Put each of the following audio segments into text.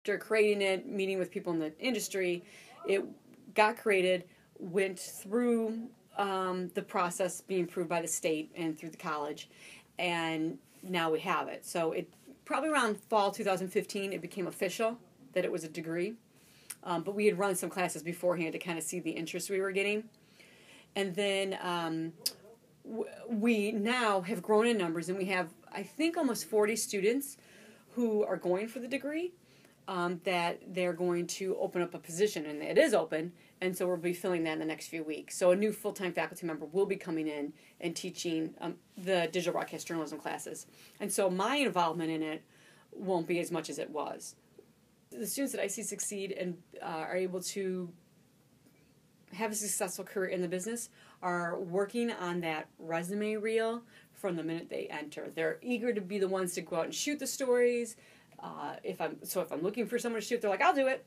After creating it, meeting with people in the industry, it got created, went through the process being approved by the state and through the college, and now we have it. So it probably around fall 2015 it became official that it was a degree, but we had run some classes beforehand to kind of see the interest we were getting, and then we now have grown in numbers, and we have, I think, almost 40 students who are going for the degree, that they're going to open up a position, and it is open, and so we'll be filling that in the next few weeks. So a new full-time faculty member will be coming in and teaching the digital broadcast journalism classes. And so my involvement in it won't be as much as it was. The students that I see succeed and are able to have a successful career in the business are working on that resume reel from the minute they enter. They're eager to be the ones to go out and shoot the stories. If I'm looking for someone to shoot, they're like, I'll do it.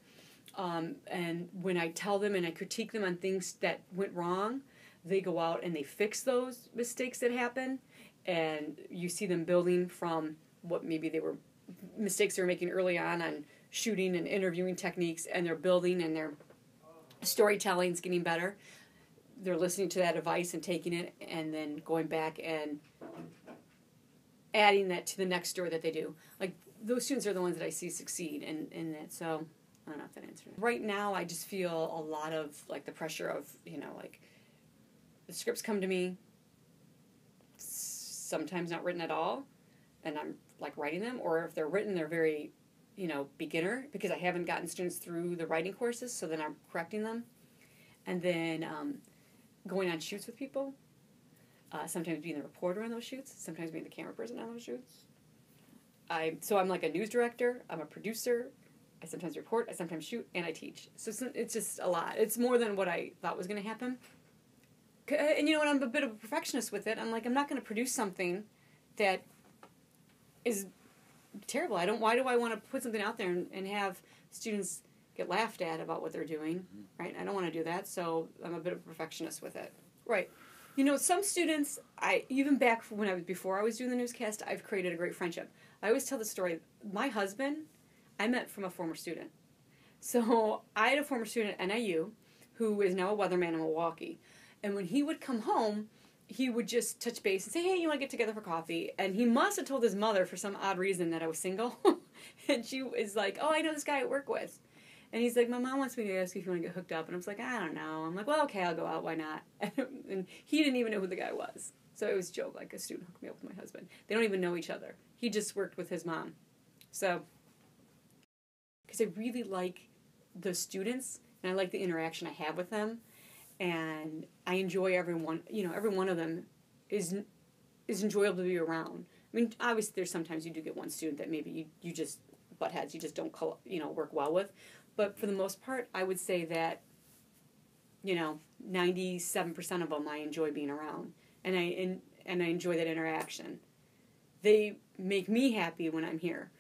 And when I tell them and I critique them on things that went wrong, they go out and they fix those mistakes that happen. And you see them building from what maybe they were mistakes they were making early on shooting and interviewing techniques, and they're building and their storytelling's getting better. They're listening to that advice and taking it and then going back and adding that to the next story that they do. Like, those students are the ones that I see succeed in that. So I don't know if that answered it. Right now, I just feel a lot of, like, the pressure of, like, the scripts come to me, sometimes not written at all, and I'm, like, writing them. Or if they're written, they're very, beginner, because I haven't gotten students through the writing courses, so then I'm correcting them. And then going on shoots with people, sometimes being the reporter on those shoots, sometimes being the camera person on those shoots. So I'm like a news director, I'm a producer, I sometimes report, I sometimes shoot, and I teach. So it's just a lot. It's more than what I thought was going to happen. And you know what, I'm a bit of a perfectionist with it. I'm like, I'm not going to produce something that is terrible. Why do I want to put something out there and have students get laughed at about what they're doing, right? I don't want to do that, so I'm a bit of a perfectionist with it. Right. Some students, even back before I was doing the newscast, I've created a great friendship. I always tell the story. My husband, I met from a former student. So I had a former student at NIU who is now a weatherman in Milwaukee. And when he would come home, he would just touch base and say, hey, you want to get together for coffee? And he must have told his mother for some odd reason that I was single. And she was like, oh, I know this guy I work with. And he's like, my mom wants me to ask you if you want to get hooked up. And I was like, I don't know. I'm like, well, okay, I'll go out. Why not? And he didn't even know who the guy was. So it was a joke, like a student hooked me up with my husband. They don't even know each other. He just worked with his mom. So, because I really like the students, and I like the interaction I have with them, and I enjoy everyone. Every one of them is enjoyable to be around. I mean, obviously, there's sometimes you do get one student that maybe you just butt heads, you just don't work well with. But for the most part, I would say that 97% of them I enjoy being around, and I enjoy that interaction. They make me happy when I'm here.